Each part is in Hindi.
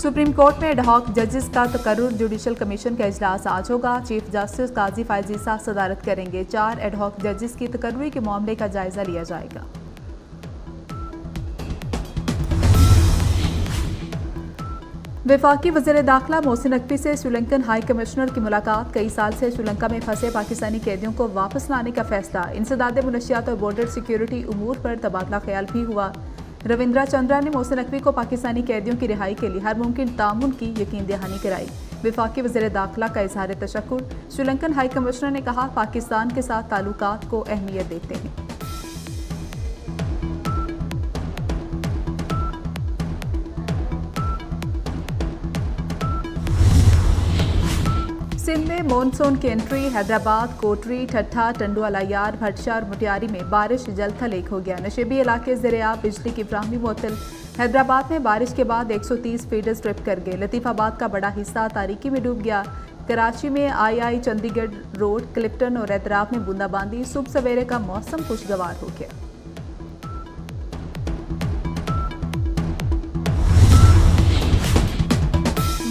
सुप्रीम कोर्ट में एडहॉक जजेस का तकर्रुर जुडिशल कमीशन का इजलास आज होगा। चीफ जस्टिस काजी फायज ईसा सदारत करेंगे। 4 एडहॉक जजेस की तकर्रुरी के मामले का जायजा लिया जाएगा। वफाकी वज़ीर दाखिला मोहसिन नकवी से श्रीलंकन हाई कमिश्नर की मुलाकात। कई साल से श्रीलंका में फंसे पाकिस्तानी कैदियों को वापस लाने का फैसला। इंसदाद मुनशियात और बॉर्डर सिक्योरिटी उमूर पर तबादला ख्याल भी हुआ। रविंद्रा चंद्रा ने मोहसिन नकवी को पाकिस्तानी कैदियों की रिहाई के लिए हर मुमकिन तामुन की यकीन दहानी कराई। वफाकी वज़ीर दाखिला का इजहार तशक्कुर। श्रीलंकन हाई कमिश्नर ने कहा, पाकिस्तान के साथ ताल्लुकात को अहमियत देते हैं। सिंध में मानसून की एंट्री। हैदराबाद, कोटरी, ठट्ठा, टंडुआला यार, भटशा और मुटियारी में बारिश जल्द थलेक हो गया। नशेबी इलाके ज़ेर-ए-आब, बिजली की फ्राहमी मुअत्तल। हैदराबाद में बारिश के बाद 130 फीडर्स ट्रिप कर गए। लतीफ़ाबाद का बड़ा हिस्सा तारीकी में डूब गया। कराची में आई चंडीगढ़ रोड, क्लिफ्टन और एतराफ में बूंदाबांदी। सुबह सवेरे का मौसम खुशगवार हो गया।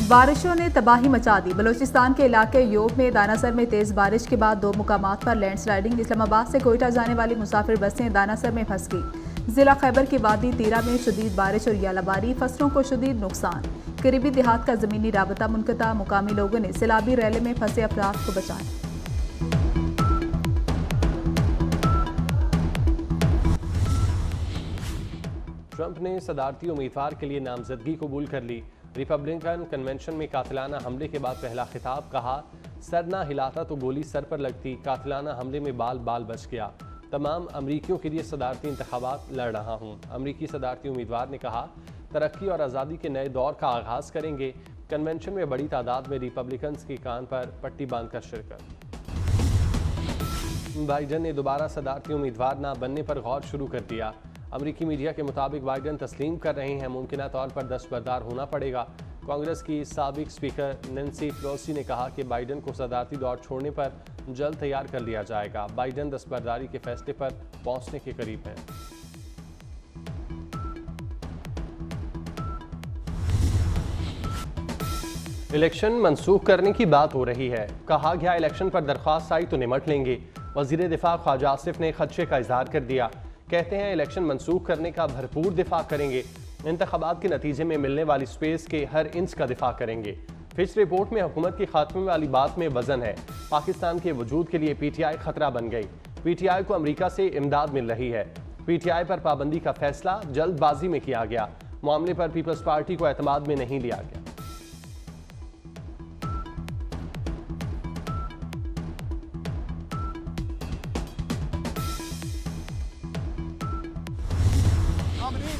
बारिशों ने तबाही मचा दी। बलूचिस्तान के इलाके योब में दानासर में तेज बारिश के बाद 2 मुकामात पर लैंडस्लाइडिंग। इस्लामाबाद से कोयटा जाने वाली मुसाफिर बसें दानासर में फंस गई। जिला खैबर की वादी तीरा में शदीद बारिश और यालाबारी, फसलों को शदीद नुकसान। करीबी देहात का जमीनी राबता मुनक़ता। मुकामी लोगों ने सैलाबी रैले में फंसे अफराद को बचाया। ट्रंप ने सदारती उम्मीदवार के लिए नामजदगी कबूल कर ली। रिपब्लिकन कन्वेंशन में कातिलाना हमले के बाद पहला खिताब। कहा, सर ना हिलाता तो गोली सर पर लगती। कातिलाना हमले में बाल बाल बच गया। तमाम अमरीकियों के लिए सदारती इंतखाबात लड़ रहा हूँ। अमरीकी सदारती उम्मीदवार ने कहा, तरक्की और आज़ादी के नए दौर का आगाज़ करेंगे। कन्वेंशन में बड़ी तादाद में रिपब्लिकन्स की कान पर पट्टी बांधकर शिरकत। बाइडन ने दोबारा सदारती उम्मीदवार ना बनने पर गौर शुरू कर दिया। अमरीकी मीडिया के मुताबिक बाइडन तस्लीम कर रहे हैं, मुमकिन तौर पर दस्तबरदार होना पड़ेगा। कांग्रेस की साबिक स्पीकर नैन्सी पेलोसी ने कहा कि बाइडन को सदारती दौर छोड़ने पर जल्द तैयार कर लिया जाएगा। बाइडन दस्तबरदारी के फैसले पर पहुंचने के करीब हैं। इलेक्शन मनसूख करने की बात हो रही है। कहा गया, इलेक्शन पर दरख्वास्त आई तो निमट लेंगे। वजीर दिफा ख्वाजा आसिफ ने खदशे का इजहार कर दिया। कहते हैं, इलेक्शन मनसूख करने का भरपूर दिफा करेंगे। इंतखाबात के नतीजे में मिलने वाली स्पेस के हर इंच का दिफा करेंगे। फिच रिपोर्ट में हुकूमत के खात्मे वाली बात में वजन है। पाकिस्तान के वजूद के लिए पीटीआई खतरा बन गई। पीटीआई को अमेरिका से इमदाद मिल रही है। पीटीआई पर पाबंदी का फैसला जल्दबाजी में किया गया। मामले पर पीपल्स पार्टी को एतमाद में नहीं लिया गया।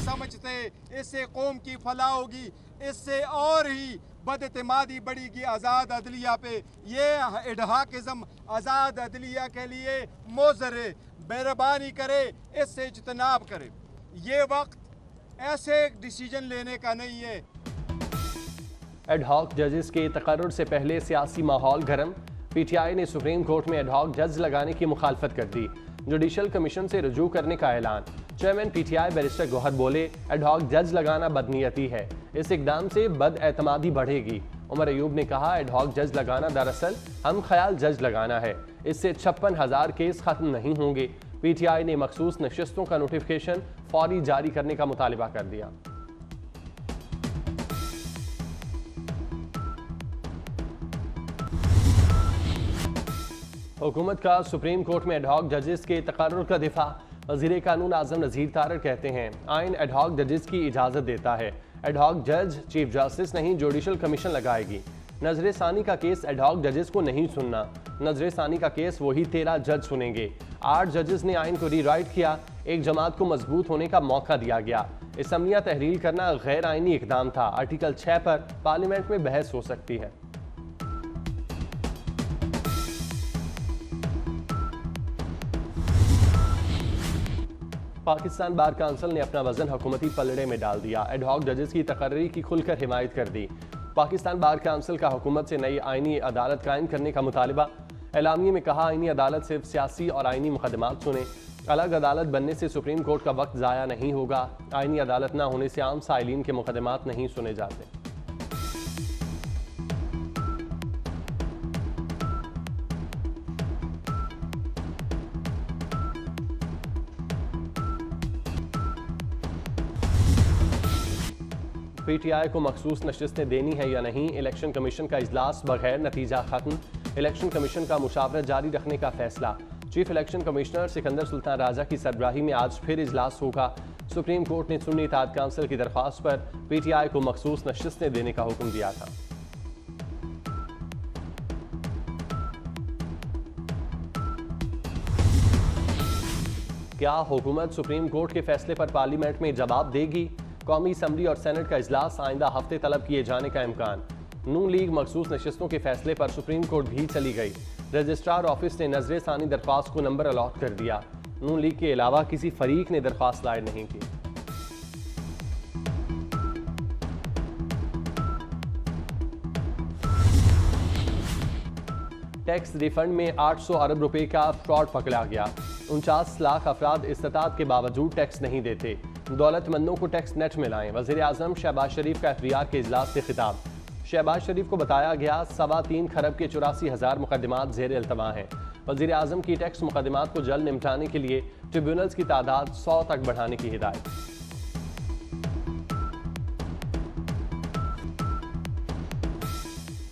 समझते इससे कौम की फलाह होगी, इससे और ही बदएतमादी बढ़ेगी आज़ाद अदलिया पे। ये एडहॉकिज़्म आज़ाद अदलिया के लिए मोज़र है। मेहरबानी करे, इससे इज्तनाब करे। ये वक्त ऐसे डिसीजन लेने का नहीं है। एडहॉक जजेस के तकर्रुर से पहले सियासी माहौल गर्म। पीटीआई ने सुप्रीम कोर्ट में एडहॉक जज लगाने की मुखालफत कर दी। जुडिशल कमीशन से रुजू करने का ऐलान। चेयरमैन पीटीआई बैरिस्टर गौहर बोले, एडहॉक जज लगाना बदनीयती है। इस इकदाम से बदएतमादी बढ़ेगी। उमर अयूब ने कहा, एडहॉक जज लगाना दरअसल हम ख्याल जज लगाना है। इससे 56,000 केस खत्म नहीं होंगे। पीटीआई ने मखसूस नशिस्तों का नोटिफिकेशन फौरी जारी करने का मुतालिबा कर दिया। हुकूमत का सुप्रीम कोर्ट में एडहॉक जजेस के तकर्रुर का दिफा। वज़ीर कानून आज़म नज़ीर तारड़ कहते हैं, आइन एडहॉक जजेस की इजाज़त देता है। एडहॉक जज चीफ जस्टिस नहीं, जुडिशल कमीशन लगाएगी। नजर सानी का केस एडहॉक जजेस को नहीं सुनना। नजर सानी का केस वही 13 जज सुनेंगे। 8 जजेस ने आइन को रीराइट किया। एक जमात को मजबूत होने का मौका दिया गया। असम्बलियाँ तहरीर करना गैर आइनी इकदाम था। आर्टिकल 6 पर पार्लियामेंट में बहस हो सकती है। पाकिस्तान बार काउंसिल ने अपना वजन हुकूमती पलड़े में डाल दिया। एडहॉक जजेस की तकर्री की खुलकर हिमायत कर दी। पाकिस्तान बार काउंसिल का हुकूमत से नई आइनी अदालत कायम करने का मुतालिबा। एलामिये में कहा, आइनी अदालत सिर्फ सियासी और आइनी मुकदमात सुने। अलग अदालत बनने से सुप्रीम कोर्ट का वक्त ज़ाया नहीं होगा। आइनी अदालत न होने से आम साइलिन के मुकदमात नहीं सुने जाते। PTI को मखसूस नशिस्तें देनी है या नहीं, इलेक्शन कमीशन का इजलास बगैर नतीजा खत्म, इलेक्शन कमीशन का मुशावरत जारी रखने का फैसला। Chief election commissioner Sikandar Sultan Raja की सरबराही में आज फिर इजलास होगा। सुप्रीम कोर्ट ने सुन्नी इत्तेहाद काउंसिल की दरख्वास्त पर PTI को मखसूस नशिस्तें देने का हुक्म दिया था। क्या हुकूमत सुप्रीम कोर्ट के फैसले पर पार्लियामेंट में जवाब देगी? कौमी असम्बली और सेनेट का इजलास आइंदा हफ्ते तलब किए जाने का इम्कान। नून लीग मखसूस नशिस्तों के फैसले पर सुप्रीम कोर्ट भी चली गई। रजिस्ट्रार ऑफिस ने नजर सानी दरख्वास्त को नंबर अलॉट कर दिया। नून लीग के अलावा किसी फरीक ने दरख्वास्त दायर नहीं की। टैक्स रिफंड में 800 अरब रुपए का फ्रॉड पकड़ा गया। 49 लाख अफराद इस्तात के बावजूद टैक्स नहीं देते। दौलतमंदों को टैक्स नेट में लाएं। वज़ीर आज़म शहबाज शरीफ का FBR के इजलास से खिताब। शहबाज शरीफ को बताया गया 3.25 खरब के 84,000 मुकदमात ज़ेर इल्तवा हैं। वज़ीर आज़म की टैक्स मुकदमात को जल्द निपटाने के लिए ट्रिब्यूनल्स की तादाद 100 तक बढ़ाने की हिदायत।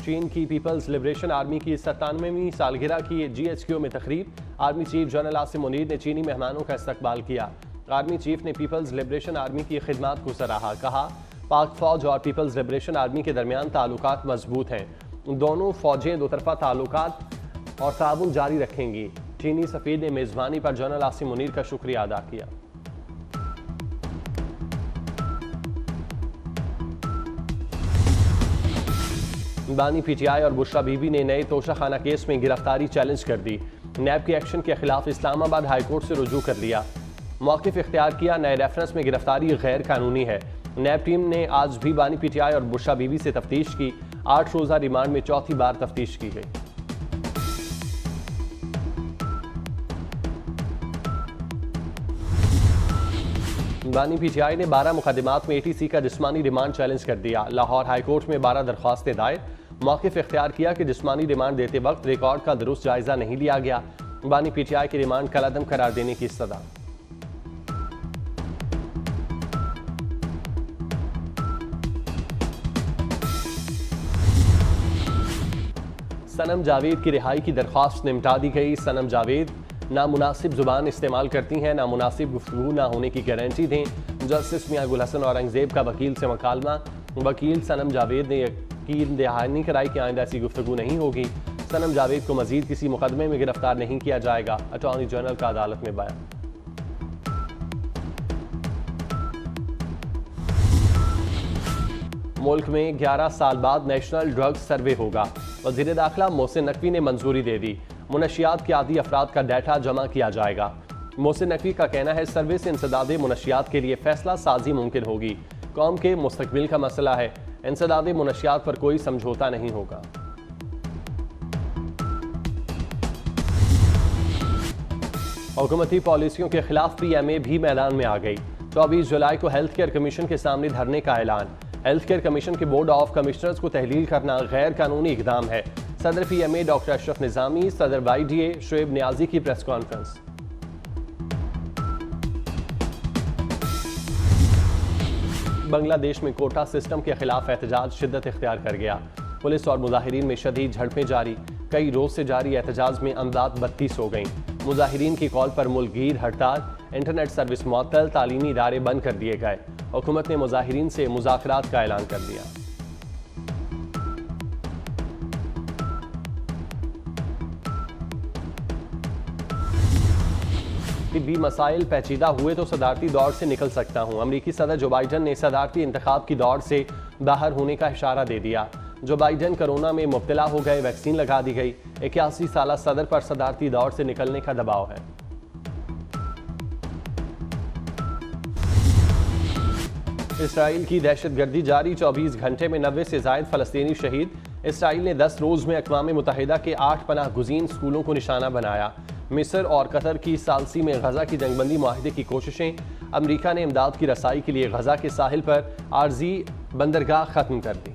चीन की पीपल्स लिबरेशन आर्मी की 97वीं सालगिरह की GHQ में तकरीब। Army chief general Asim Munir ने चीनी मेहमानों का इस्तकबाल किया। आर्मी चीफ ने पीपल्स लिबरेशन आर्मी की खिदमत को सराहा। कहा, पाक फौज और पीपल्स लिबरेशन आर्मी के दरमियान ताल्लुकात मजबूत हैं। दोनों फौजें दोतरफा ताल्लुकात और ताउन जारी रखेंगी। चीनी सफीर ने मेज़बानी पर जनरल आसिम मुनीर का शुक्रिया अदा किया। बानी PTI और बुशरा बीबी ने नए तोशाखाना केस में गिरफ्तारी चैलेंज कर दी। नैब के एक्शन के खिलाफ इस्लामाबाद हाई कोर्ट से रुजू कर लिया। मौक़िफ़ इख्तियार किया, नए रेफरेंस में गिरफ्तारी गैर कानूनी है। नैब टीम ने आज भी बानी PTI और बुशरा बीबी से तफ्तीश की। 8 रोज़ा रिमांड में चौथी बार तफ्तीश की गई। बानी PTI ने 12 मुकदमात में ATC का जिस्मानी रिमांड चैलेंज कर दिया। लाहौर हाई कोर्ट में 12 दरख्वास्तें दायर। मौक़िफ़ इख्तियार किया कि जिस्मानी रिमांड देते वक्त रिकॉर्ड का दुरुस्त जायजा नहीं लिया गया। बानी PTI के रिमांड कलअदम करार देने की सदा। सनम जावेद की रिहाई की दरख्वास्त निपटा दी गई। सनम जावेद नामुनासिब जुबान इस्तेमाल करती हैं, नामुनासिब गुफ्तगू ना होने की गारंटी दें। जस्टिस मियां गुल हसन औरंगजेब का वकील से मुकालमा। वकील सनम जावेद ने यकीन दहानी कराई कि आइंदा ऐसी गुफ्तगू नहीं होगी। सनम जावेद को मजीद किसी मुकदमे में गिरफ्तार नहीं किया जाएगा। अटॉर्नी जनरल का अदालत में बयान। मुल्क में 11 साल बाद नेशनल ड्रग्स सर्वे होगा। वज़ीर दाखिला मोहसिन नकवी ने मंजूरी दे दी। मुनशियात के आदी अफराद का डाटा जमा किया जाएगा। मोहसिन नकवी का कहना है, सर्वे से इंसदादे मुनशियात के लिए फैसला साजी मुमकिन होगी। कौम के मुस्तकबिल का मसला है, इंसदादे मुनशियात पर कोई समझौता नहीं होगा। हुकूमती पॉलिसियों के खिलाफ PMA भी मैदान में आ गई। 24 जुलाई को हेल्थ केयर कमीशन के सामने धरने का ऐलान। हेल्थ केयर कमीशन के बोर्ड ऑफ कमिश्नर्स को तहलील करना गैर कानूनी इकदाम है। सदर PMA डॉक्टर अशरफ निजामी, सदर YDA शुएब नियाजी की प्रेस कॉन्फ्रेंस। बांग्लादेश में कोटा सिस्टम के खिलाफ एहतजाज शिद्दत इख्तियार कर गया। पुलिस और मुजाहिरीन में शदीद झड़पें जारी। कई रोज से जारी एहतजाज में अमदाद 32 हो गई। मुजाहिरीन की कॉल पर मुल्कगीर हड़ताल, इंटरनेट सर्विस मुअत्तल, तालीमी इदारे बंद कर दिए गए। हुकूमत ने मुजाहिरीन से मुज़ाकरात का ऐलान कर दिया। तिब्बी मसाइल पेचीदा हुए तो सदारती दौड़ से निकल सकता हूं। अमरीकी सदर जो बाइडन ने सदारती इंतखाब की दौड़ से बाहर होने का इशारा दे दिया। जो बाइडन कोरोना में मुब्तला हो गए, वैक्सीन लगा दी गई। 81 साला सदर पर सदारती दौड़ से निकलने का दबाव है। इसराइल की दहशतगर्दी जारी। 24 घंटे में 90 से जायद फलस्तीनी शहीद। इसराइल ने 10 रोज में अक़वाम मुत्तहिदा के 8 पनाह गुज़ीन स्कूलों को निशाना बनाया। मिस्र और कतर की सालसी में गजा की जंगबंदी मुआहदे की कोशिशें। अमरीका ने इमदाद की रसाई के लिए गजा के साहिल पर आर्जी बंदरगाह खत्म कर दी।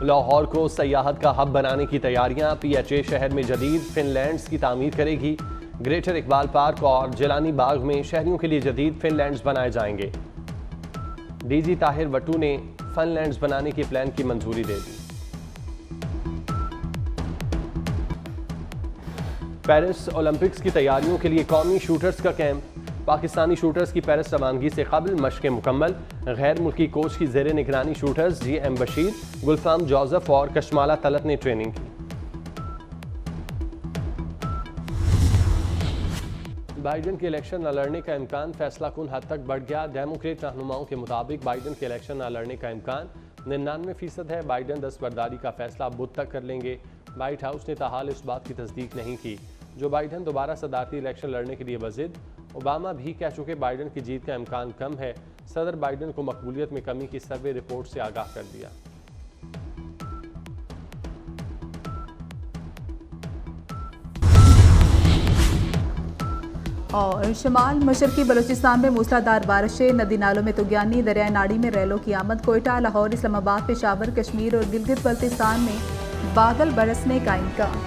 लाहौर को सयाहत का हब बनाने की तैयारियां। PHA शहर में जदीद फिनलैंड्स की तामीर करेगी। ग्रेटर इकबाल पार्क और जिलानी बाग में शहरियों के लिए जदीद फिनलैंड्स बनाए जाएंगे। DG ताहिर वट्टू ने फिनलैंड्स बनाने के प्लान की मंजूरी दे दी। पेरिस ओलंपिक्स की तैयारियों के लिए कौमी शूटर्स का कैंप। पाकिस्तानी शूटर्स की पेरिस रवानगी से कबल मशक़ें मुकम्मल। गैर मुल्की कोच की ज़ेर निगरानी शूटर्स GM बशीर, गुलफाम जोसेफ और कशमाला तलत ने ट्रेनिंग की। बाइडन के इलेक्शन न लड़ने का इम्कान फैसला कुन हद तक बढ़ गया। डेमोक्रेट रहनुमाओं के मुताबिक बाइडन के इलेक्शन न लड़ने का इम्कान 99% है। बाइडन दस्तबरदारी का फैसला बुध तक कर लेंगे। व्हाइट हाउस ने ताहाल इस बात की तस्दीक नहीं की। जो बाइडन दोबारा सदारती इलेक्शन लड़ने के लिए वजिद। ओबामा भी कह चुके बाइडन की जीत का इम्कान कम है। सदर बाइडन को मकबूलियत में कमी की सर्वे रिपोर्ट से आगाह कर दिया। और शमाल मशरकी बलूचिस्तान में मूसलाधार बारिशें, नदी नालों में तुगयानी, दरिया नाड़ी में रैलों की आमद। कोयटा, लाहौर, इस्लामाबाद, पेशावर, कश्मीर और गिलगित बल्तिस्तान में बादल बरसने का इम्कान।